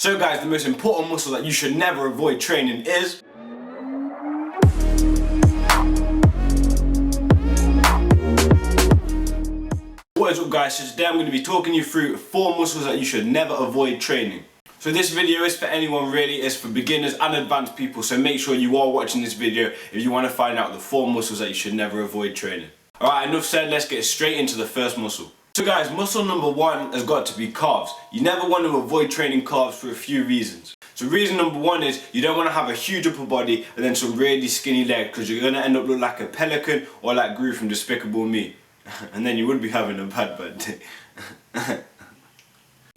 So guys, the most important muscle that you should never avoid training is what is up guys, so today I'm going to be talking you through 4 muscles that you should never avoid training. So this video is for anyone really, it's for beginners and advanced people, so make sure you are watching this video if you want to find out the 4 muscles that you should never avoid training. Alright, enough said, let's get straight into the first muscle. So guys, muscle number 1 has got to be calves. You never want to avoid training calves for a few reasons. So reason number 1 is you don't want to have a huge upper body and then some really skinny legs, because you're going to end up looking like a pelican or like Gru from Despicable Me. And then you would be having a bad day.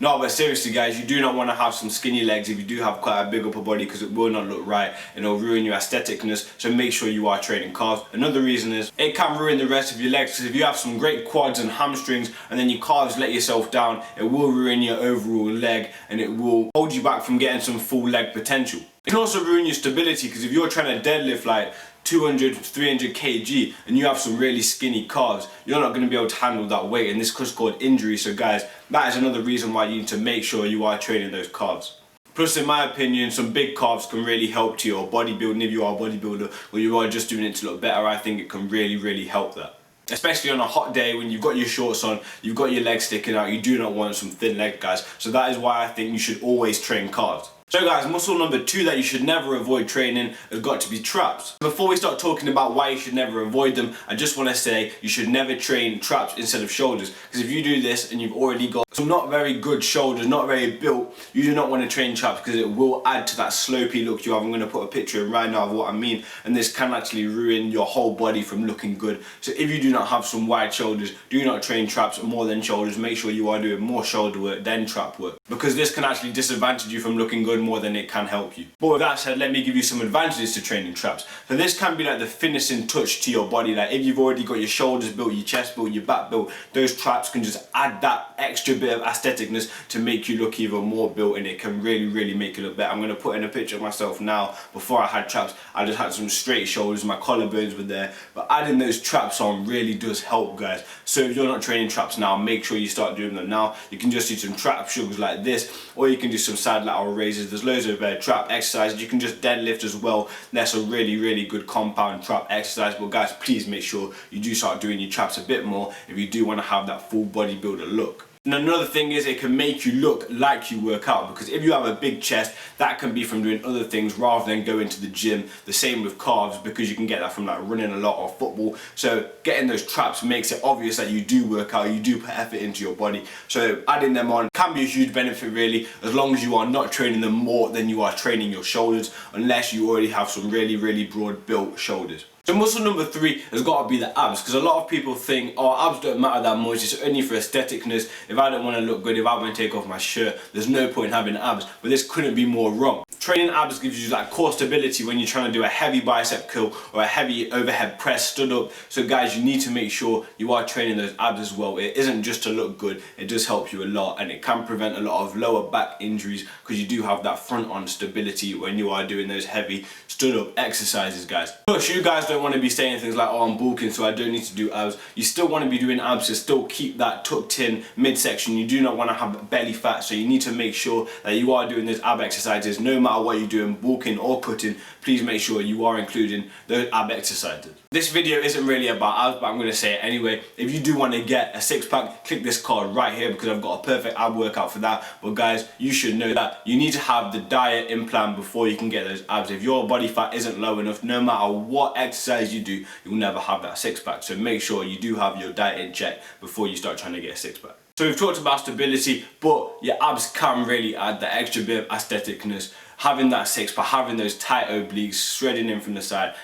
No, but seriously guys, you do not want to have some skinny legs if you do have quite a big upper body, because it will not look right and it'll ruin your aestheticness, so make sure you are training calves. Another reason is it can ruin the rest of your legs, because if you have some great quads and hamstrings and then your calves let yourself down, it will ruin your overall leg and it will hold you back from getting some full leg potential. It can also ruin your stability, because if you're trying to deadlift like 200, 300 kg and you have some really skinny calves, you're not going to be able to handle that weight, and this could cause injury. So guys, that is another reason why you need to make sure you are training those calves. Plus, in my opinion, some big calves can really help to your bodybuilding. If you are a bodybuilder or you are just doing it to look better, I think it can really help that. Especially on a hot day when you've got your shorts on, you've got your legs sticking out, you do not want some thin leg guys. So that is why I think you should always train calves. So guys, muscle number 2 that you should never avoid training has got to be traps. Before we start talking about why you should never avoid them, I just want to say you should never train traps instead of shoulders. Because if you do this and you've already got some not very good shoulders, not very built, you do not want to train traps, because it will add to that slopey look you have. I'm going to put a picture in right now of what I mean, and this can actually ruin your whole body from looking good. So if you do not have some wide shoulders, do not train traps more than shoulders. Make sure you are doing more shoulder work than trap work, because this can actually disadvantage you from looking good more than it can help you. But with that said, let me give you some advantages to training traps. So this can be like the finishing touch to your body. Like if you've already got your shoulders built, your chest built, your back built, those traps can just add that extra bit of aestheticness to make you look even more built, and it can really make you look better. I'm going to put in a picture of myself now. Before I had traps, I just had some straight shoulders, my collarbones were there, but adding those traps on really does help guys. So if you're not training traps now, make sure you start doing them now. You can just do some trap sugars like this, or you can do some side lateral raises. There's loads of trap exercises. You can just deadlift as well. That's a really good compound trap exercise. But guys, please make sure you do start doing your traps a bit more if you do want to have that full bodybuilder look. And another thing is, it can make you look like you work out, because if you have a big chest, that can be from doing other things rather than going to the gym. The same with calves, because you can get that from like running a lot or football. So getting those traps makes it obvious that you do work out, you do put effort into your body. So adding them on can be a huge benefit really, as long as you are not training them more than you are training your shoulders, unless you already have some really broad built shoulders. So muscle number 3 has got to be the abs, because a lot of people think, oh, abs don't matter that much, it's only for aestheticness. If I don't want to look good, if I want to take off my shirt, there's no point in having abs. But this couldn't be more wrong. Training abs gives you that core stability when you're trying to do a heavy bicep curl or a heavy overhead press stood up. So guys, you need to make sure you are training those abs as well. It isn't just to look good, it does help you a lot, and it can prevent a lot of lower back injuries, because you do have that front on stability when you are doing those heavy stood up exercises guys. Plus, you guys don't want to be saying things like, oh, I'm bulking so I don't need to do abs. You still want to be doing abs to still keep that tucked in midsection. You do not want to have belly fat, so you need to make sure that you are doing those ab exercises no matter what you're doing, bulking or cutting. Please make sure you are including those ab exercises. This video isn't really about abs, but I'm going to say it anyway. If you do want to get a six-pack, click this card right here, because I've got a perfect ab workout for that. But guys, you should know that you need to have the diet in plan before you can get those abs. If your body fat isn't low enough, no matter what exercise you do, you'll never have that six-pack. So make sure you do have your diet in check before you start trying to get a six-pack. So we've talked about stability, but your abs can really add the extra bit of aestheticness. Having that six-pack, having those tight obliques, shredding in from the side,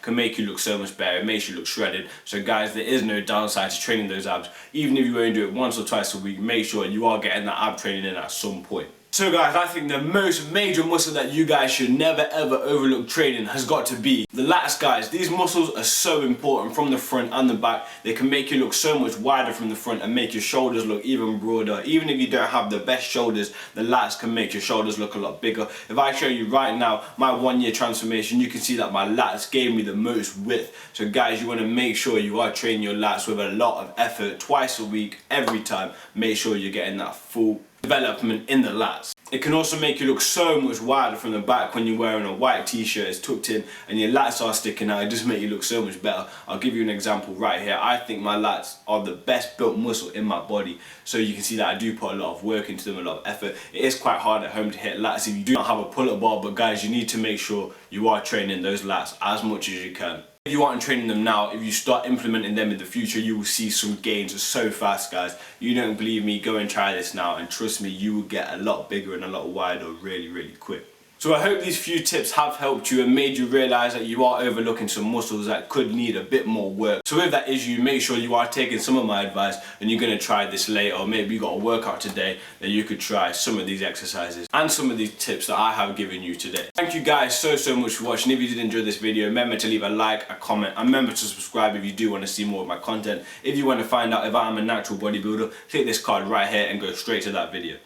can make you look so much better. It makes you look shredded. So guys, there is no downside to training those abs. Even if you only do it once or twice a week, make sure you are getting that ab training in at some point. So guys, I think the most major muscle that you guys should never ever overlook training has got to be the lats guys. These muscles are so important from the front and the back. They can make you look so much wider from the front and make your shoulders look even broader. Even if you don't have the best shoulders, the lats can make your shoulders look a lot bigger. If I show you right now my 1 year transformation, you can see that my lats gave me the most width. So guys, you want to make sure you are training your lats with a lot of effort twice a week, every time. Make sure you're getting that full development in the lats. It can also make you look so much wider from the back when you're wearing a white t-shirt, it's tucked in and your lats are sticking out. It just makes you look so much better. I'll give you an example right here. I think my lats are the best built muscle in my body. So you can see that I do put a lot of work into them, a lot of effort. It is quite hard at home to hit lats if you do not have a pull-up bar, but guys, you need to make sure you are training those lats as much as you can. If you aren't training them now, if you start implementing them in the future, you will see some gains so fast, guys. You don't believe me, go and try this now, and trust me, you will get a lot bigger and a lot wider really, really quick. So I hope these few tips have helped you and made you realise that you are overlooking some muscles that could need a bit more work. So if that is you, make sure you are taking some of my advice and you're going to try this later, or maybe you got a workout today that you could try some of these exercises and some of these tips that I have given you today. Thank you guys so much for watching. If you did enjoy this video, remember to leave a like, a comment, and remember to subscribe if you do want to see more of my content. If you want to find out if I am a natural bodybuilder, click this card right here and go straight to that video.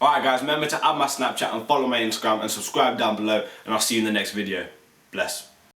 Alright guys, remember to add my Snapchat and follow my Instagram and subscribe down below, and I'll see you in the next video. Bless.